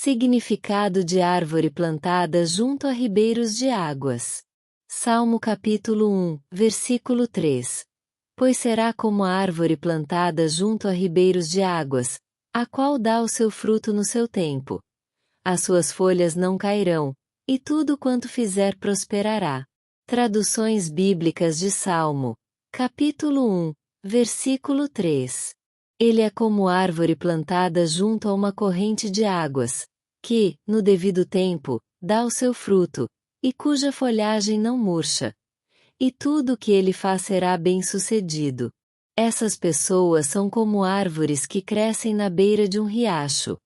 Significado de árvore plantada junto a ribeiros de águas. Salmo capítulo 1, versículo 3. Pois será como a árvore plantada junto a ribeiros de águas, a qual dá o seu fruto no seu tempo. As suas folhas não cairão, e tudo quanto fizer prosperará. Traduções bíblicas de Salmo, capítulo 1, versículo 3. Ele é como árvore plantada junto a uma corrente de águas, que, no devido tempo, dá o seu fruto, e cuja folhagem não murcha. E tudo o que ele faz será bem-sucedido. Essas pessoas são como árvores que crescem na beira de um riacho.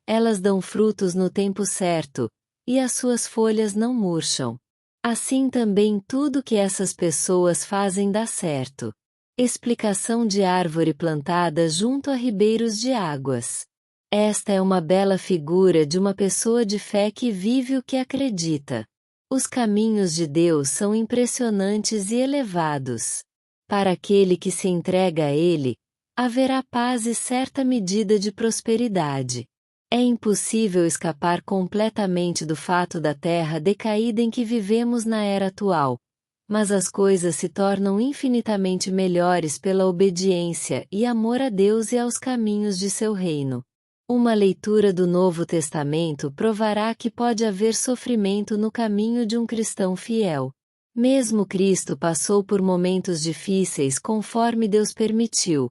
Elas dão frutos no tempo certo, e as suas folhas não murcham. Assim também tudo que essas pessoas fazem dá certo. Explicação de árvore plantada junto a ribeiros de águas. Esta é uma bela figura de uma pessoa de fé que vive o que acredita. Os caminhos de Deus são impressionantes e elevados. Para aquele que se entrega a Ele, haverá paz e certa medida de prosperidade. É impossível escapar completamente do fato da terra decaída em que vivemos na era atual. Mas as coisas se tornam infinitamente melhores pela obediência e amor a Deus e aos caminhos de seu reino. Uma leitura do Novo Testamento provará que pode haver sofrimento no caminho de um cristão fiel. Mesmo Cristo passou por momentos difíceis conforme Deus permitiu.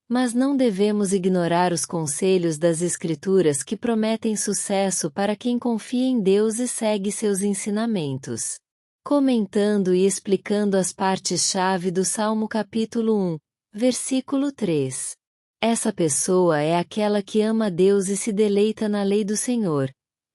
Mas não devemos ignorar os conselhos das Escrituras que prometem sucesso para quem confia em Deus e segue seus ensinamentos. Comentando e explicando as partes-chave do Salmo capítulo 1, versículo 3. Essa pessoa é aquela que ama a Deus e se deleita na lei do Senhor,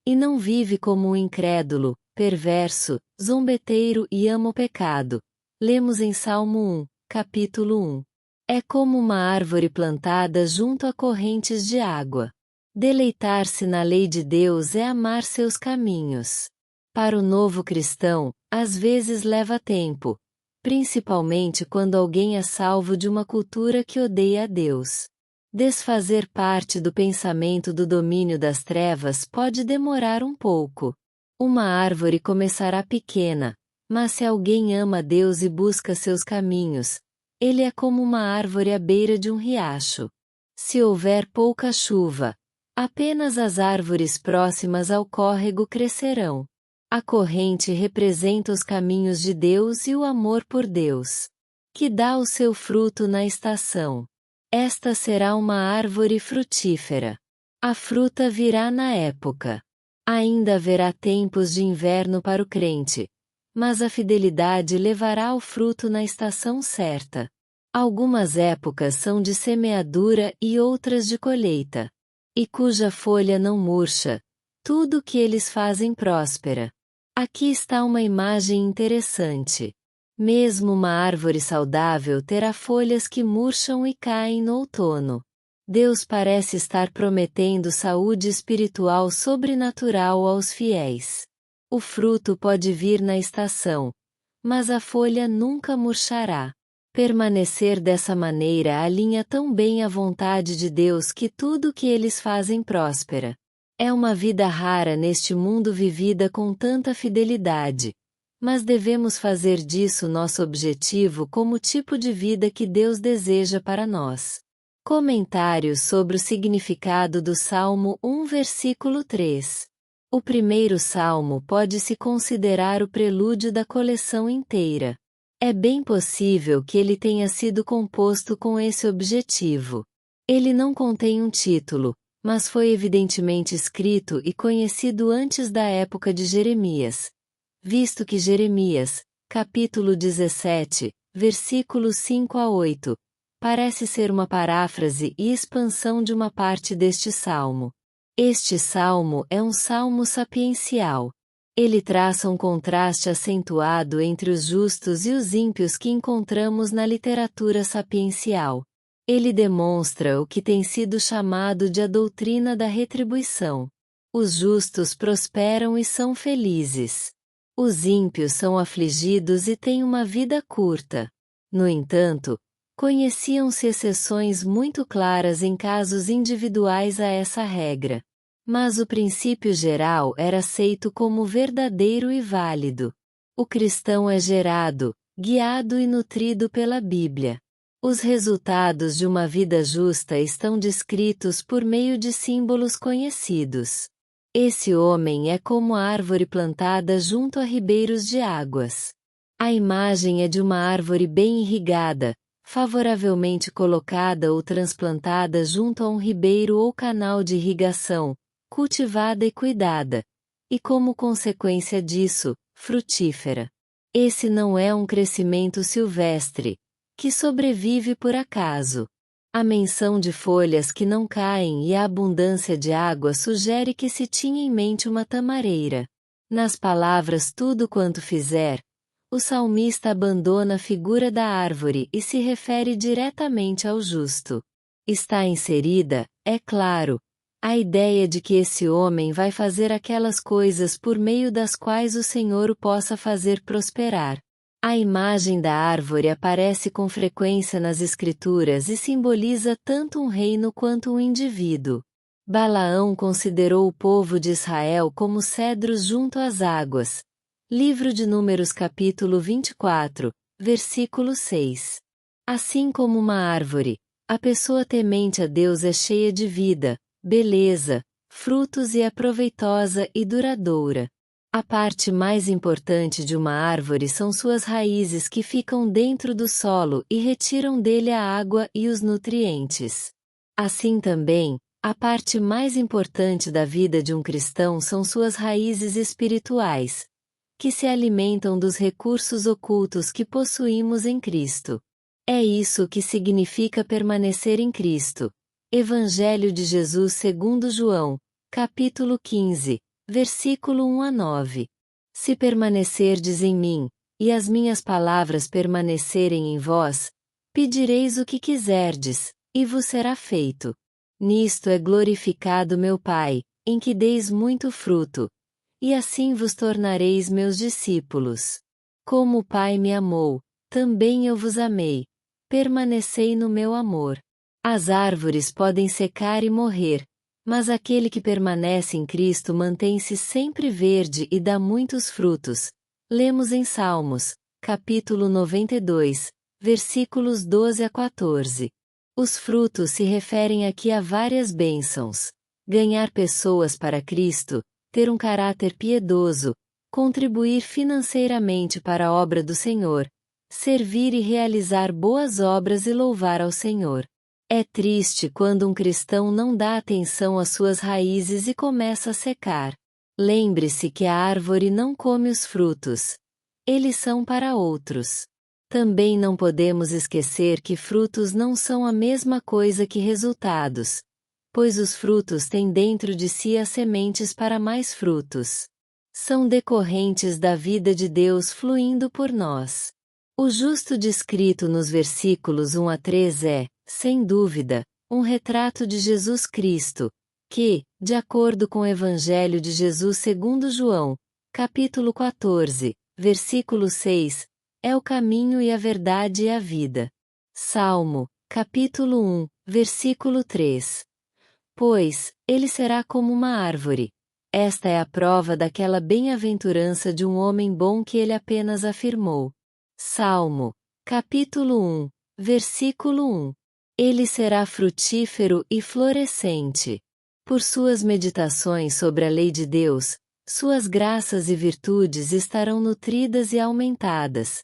e não vive como um incrédulo, perverso, zombeteiro e ama o pecado. Lemos em Salmo 1, capítulo 1. É como uma árvore plantada junto a correntes de água. Deleitar-se na lei de Deus é amar seus caminhos. Para o novo cristão, às vezes leva tempo, principalmente quando alguém é salvo de uma cultura que odeia a Deus. Desfazer parte do pensamento do domínio das trevas pode demorar um pouco. Uma árvore começará pequena, mas se alguém ama a Deus e busca seus caminhos, ele é como uma árvore à beira de um riacho. Se houver pouca chuva, apenas as árvores próximas ao córrego crescerão. A corrente representa os caminhos de Deus e o amor por Deus, que dá o seu fruto na estação. Esta será uma árvore frutífera. A fruta virá na época. Ainda haverá tempos de inverno para o crente, mas a fidelidade levará ao fruto na estação certa. Algumas épocas são de semeadura e outras de colheita, e cuja folha não murcha, tudo o que eles fazem próspera. Aqui está uma imagem interessante. Mesmo uma árvore saudável terá folhas que murcham e caem no outono. Deus parece estar prometendo saúde espiritual sobrenatural aos fiéis. O fruto pode vir na estação, mas a folha nunca murchará. Permanecer dessa maneira alinha tão bem a vontade de Deus que tudo o que eles fazem próspera. É uma vida rara neste mundo vivida com tanta fidelidade, mas devemos fazer disso nosso objetivo como tipo de vida que Deus deseja para nós. Comentários sobre o significado do Salmo 1 versículo 3. O primeiro salmo pode se considerar o prelúdio da coleção inteira. É bem possível que ele tenha sido composto com esse objetivo. Ele não contém um título, mas foi evidentemente escrito e conhecido antes da época de Jeremias, visto que Jeremias, capítulo 17, versículos 5 a 8, parece ser uma paráfrase e expansão de uma parte deste salmo. Este salmo é um salmo sapiencial. Ele traça um contraste acentuado entre os justos e os ímpios que encontramos na literatura sapiencial. Ele demonstra o que tem sido chamado de a doutrina da retribuição. Os justos prosperam e são felizes. Os ímpios são afligidos e têm uma vida curta. No entanto, conheciam-se exceções muito claras em casos individuais a essa regra. Mas o princípio geral era aceito como verdadeiro e válido. O cristão é gerado, guiado e nutrido pela Bíblia. Os resultados de uma vida justa estão descritos por meio de símbolos conhecidos. Esse homem é como a árvore plantada junto a ribeiros de águas. A imagem é de uma árvore bem irrigada, favoravelmente colocada ou transplantada junto a um ribeiro ou canal de irrigação, cultivada e cuidada, e como consequência disso, frutífera. Esse não é um crescimento silvestre, que sobrevive por acaso. A menção de folhas que não caem e a abundância de água sugere que se tinha em mente uma tamareira. Nas palavras tudo quanto fizer, o salmista abandona a figura da árvore e se refere diretamente ao justo. Está inserida, é claro, a ideia de que esse homem vai fazer aquelas coisas por meio das quais o Senhor o possa fazer prosperar. A imagem da árvore aparece com frequência nas Escrituras e simboliza tanto um reino quanto um indivíduo. Balaão considerou o povo de Israel como cedros junto às águas. Livro de Números capítulo 24, versículo 6. Assim como uma árvore, a pessoa temente a Deus é cheia de vida, beleza, frutos e é proveitosa e duradoura. A parte mais importante de uma árvore são suas raízes que ficam dentro do solo e retiram dele a água e os nutrientes. Assim também, a parte mais importante da vida de um cristão são suas raízes espirituais, que se alimentam dos recursos ocultos que possuímos em Cristo. É isso que significa permanecer em Cristo. Evangelho de Jesus segundo João, capítulo 15, versículo 1 a 9. Se permanecerdes em mim, e as minhas palavras permanecerem em vós, pedireis o que quiserdes, e vos será feito. Nisto é glorificado meu Pai, em que deis muito fruto, e assim vos tornareis meus discípulos. Como o Pai me amou, também eu vos amei. Permanecei no meu amor. As árvores podem secar e morrer, mas aquele que permanece em Cristo mantém-se sempre verde e dá muitos frutos. Lemos em Salmos, capítulo 92, versículos 12 a 14. Os frutos se referem aqui a várias bênçãos. Ganhar pessoas para Cristo, ter um caráter piedoso, contribuir financeiramente para a obra do Senhor, servir e realizar boas obras e louvar ao Senhor. É triste quando um cristão não dá atenção às suas raízes e começa a secar. Lembre-se que a árvore não come os frutos. Eles são para outros. Também não podemos esquecer que frutos não são a mesma coisa que resultados, pois os frutos têm dentro de si as sementes para mais frutos. São decorrentes da vida de Deus fluindo por nós. O justo descrito nos versículos 1 a 3 é, sem dúvida, um retrato de Jesus Cristo, que, de acordo com o Evangelho de Jesus segundo João, capítulo 14, versículo 6, é o caminho e a verdade e a vida. Salmo, capítulo 1, versículo 3. Pois, ele será como uma árvore. Esta é a prova daquela bem-aventurança de um homem bom que ele apenas afirmou. Salmo, capítulo 1, versículo 1. Ele será frutífero e florescente. Por suas meditações sobre a lei de Deus, suas graças e virtudes estarão nutridas e aumentadas,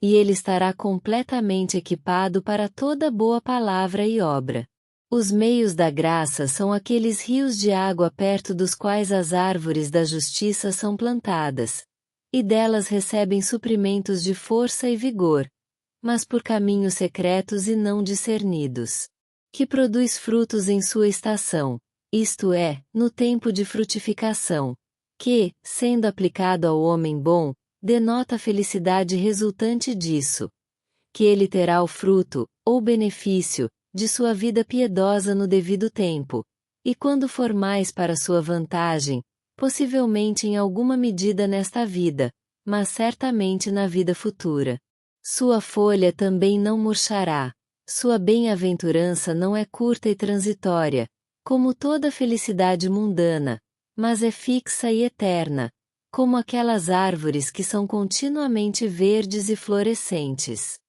e ele estará completamente equipado para toda boa palavra e obra. Os meios da graça são aqueles rios de água perto dos quais as árvores da justiça são plantadas, e delas recebem suprimentos de força e vigor, mas por caminhos secretos e não discernidos. Que produz frutos em sua estação, isto é, no tempo de frutificação, que, sendo aplicado ao homem bom, denota a felicidade resultante disso. Que ele terá o fruto, ou benefício, de sua vida piedosa no devido tempo, e quando for mais para sua vantagem, possivelmente em alguma medida nesta vida, mas certamente na vida futura. Sua folha também não murchará, sua bem-aventurança não é curta e transitória, como toda felicidade mundana, mas é fixa e eterna, como aquelas árvores que são continuamente verdes e florescentes.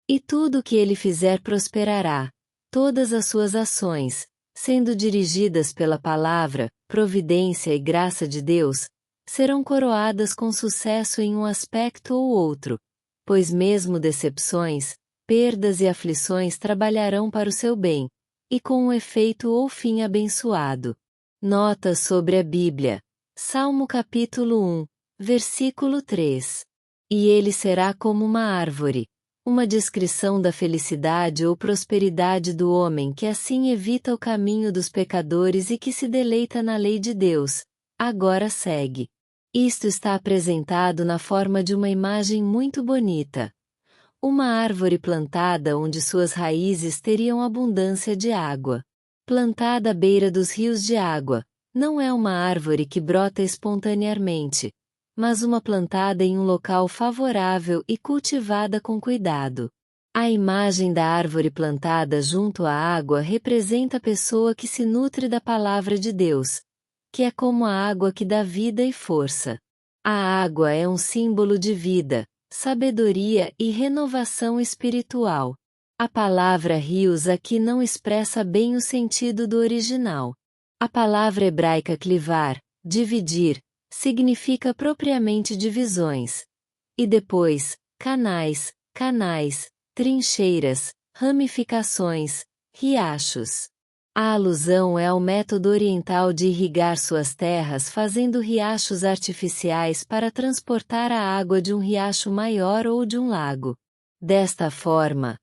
E tudo o que ele fizer prosperará, todas as suas ações, sendo dirigidas pela palavra, providência e graça de Deus, serão coroadas com sucesso em um aspecto ou outro, pois mesmo decepções, perdas e aflições trabalharão para o seu bem, e com um efeito ou fim abençoado. Notas sobre a Bíblia. Salmo capítulo 1, versículo 3. E ele será como uma árvore. Uma descrição da felicidade ou prosperidade do homem que assim evita o caminho dos pecadores e que se deleita na lei de Deus. Agora segue. Isto está apresentado na forma de uma imagem muito bonita. Uma árvore plantada onde suas raízes teriam abundância de água. Plantada à beira dos rios de água, não é uma árvore que brota espontaneamente, mas uma plantada em um local favorável e cultivada com cuidado. A imagem da árvore plantada junto à água representa a pessoa que se nutre da palavra de Deus, que é como a água que dá vida e força. A água é um símbolo de vida, sabedoria e renovação espiritual. A palavra rios aqui não expressa bem o sentido do original. A palavra hebraica clivar, dividir, significa propriamente divisões. E depois, canais, trincheiras, ramificações, riachos. A alusão é ao método oriental de irrigar suas terras fazendo riachos artificiais para transportar a água de um riacho maior ou de um lago. Desta forma,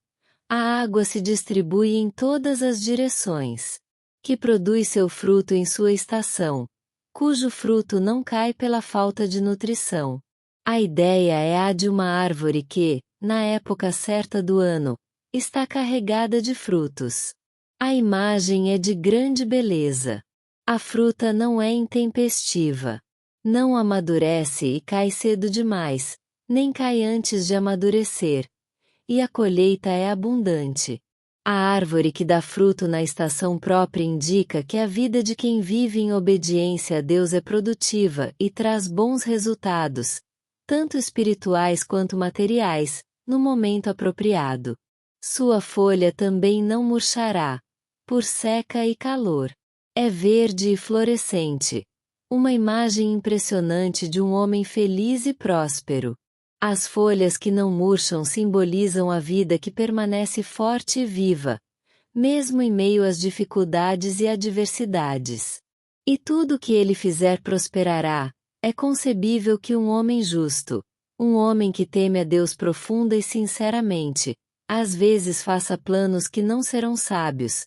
a água se distribui em todas as direções, que produz seu fruto em sua estação, cujo fruto não cai pela falta de nutrição. A ideia é a de uma árvore que, na época certa do ano, está carregada de frutos. A imagem é de grande beleza. A fruta não é intempestiva. Não amadurece e cai cedo demais, nem cai antes de amadurecer. E a colheita é abundante. A árvore que dá fruto na estação própria indica que a vida de quem vive em obediência a Deus é produtiva e traz bons resultados, tanto espirituais quanto materiais, no momento apropriado. Sua folha também não murchará, por seca e calor. É verde e florescente. Uma imagem impressionante de um homem feliz e próspero. As folhas que não murcham simbolizam a vida que permanece forte e viva, mesmo em meio às dificuldades e adversidades. E tudo o que ele fizer prosperará. É concebível que um homem justo, um homem que teme a Deus profunda e sinceramente, às vezes faça planos que não serão sábios,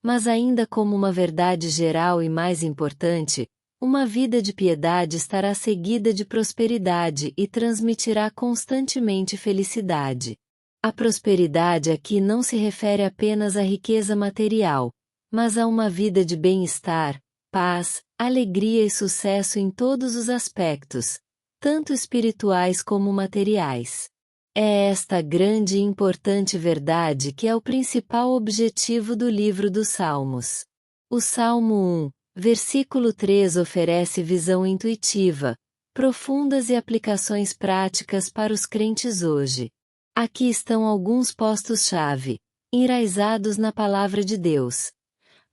mas ainda como uma verdade geral e mais importante, uma vida de piedade estará seguida de prosperidade e transmitirá constantemente felicidade. A prosperidade aqui não se refere apenas à riqueza material, mas a uma vida de bem-estar, paz, alegria e sucesso em todos os aspectos, tanto espirituais como materiais. É esta grande e importante verdade que é o principal objetivo do livro dos Salmos. O Salmo 1, versículo 3 oferece visão intuitiva, profundas e aplicações práticas para os crentes hoje. Aqui estão alguns postos-chave, enraizados na palavra de Deus.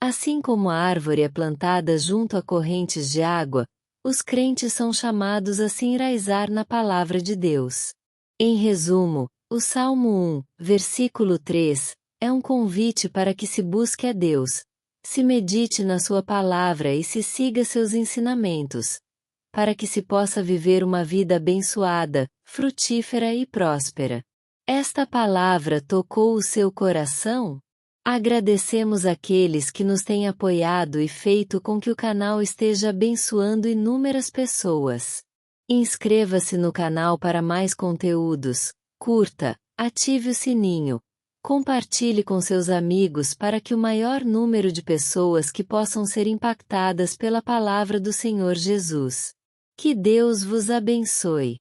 Assim como a árvore é plantada junto a correntes de água, os crentes são chamados a se enraizar na palavra de Deus. Em resumo, o Salmo 1, versículo 3, é um convite para que se busque a Deus, se medite na sua palavra e se siga seus ensinamentos, para que se possa viver uma vida abençoada, frutífera e próspera. Esta palavra tocou o seu coração? Agradecemos àqueles que nos têm apoiado e feito com que o canal esteja abençoando inúmeras pessoas. Inscreva-se no canal para mais conteúdos, curta, ative o sininho, compartilhe com seus amigos para que o maior número de pessoas que possam ser impactadas pela palavra do Senhor Jesus. Que Deus vos abençoe.